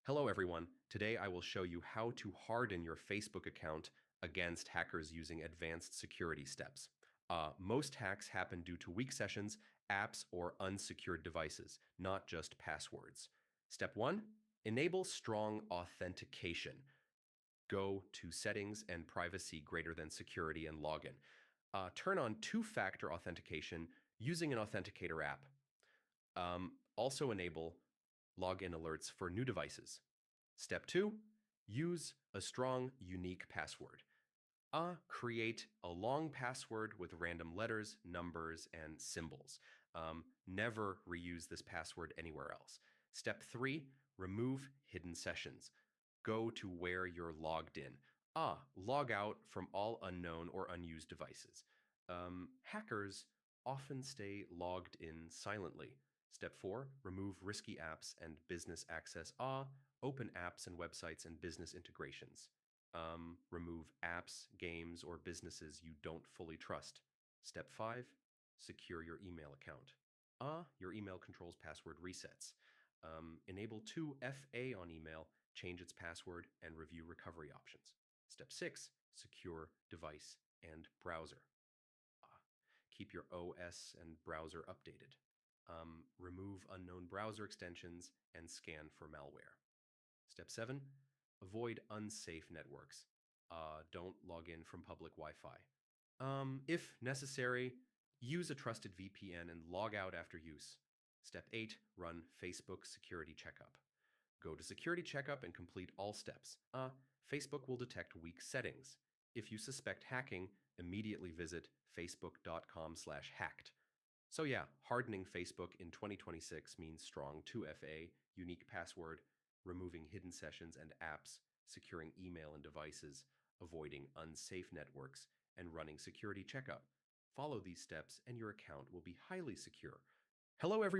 Hello everyone. Today I will show you how to harden your Facebook account against hackers using advanced security steps. Most hacks happen due to weak sessions, apps, or unsecured devices, not just passwords. Step 1. Enable strong authentication. Go to Settings and Privacy greater than Security and Login. Turn on two-factor authentication using an authenticator app. Also enable login alerts for new devices. Step 2, use a strong, unique password. Create a long password with random letters, numbers, and symbols. Never reuse this password anywhere else. Step 3, remove hidden sessions. Go to where you're logged in. Log out from all unknown or unused devices. Hackers often stay logged in silently. Step 4, remove risky apps and business access. Open apps and websites and business integrations. Remove apps, games, or businesses you don't fully trust. Step 5, secure your email account. Your email controls password resets. Enable 2FA on email, change its password, and review recovery options. Step 6, secure device and browser. Keep your OS and browser updated. Remove unknown browser extensions and scan for malware. Step 7, avoid unsafe networks. Don't log in from public Wi-Fi. If necessary, use a trusted VPN and log out after use. Step 8, run Facebook Security Checkup. Go to Security Checkup and complete all steps. Facebook will detect weak settings. If you suspect hacking, immediately visit facebook.com/hacked. So yeah, hardening Facebook in 2026 means strong 2FA, unique password, removing hidden sessions and apps, securing email and devices, avoiding unsafe networks, and running security checkup. Follow these steps and your account will be highly secure. Hello everyone.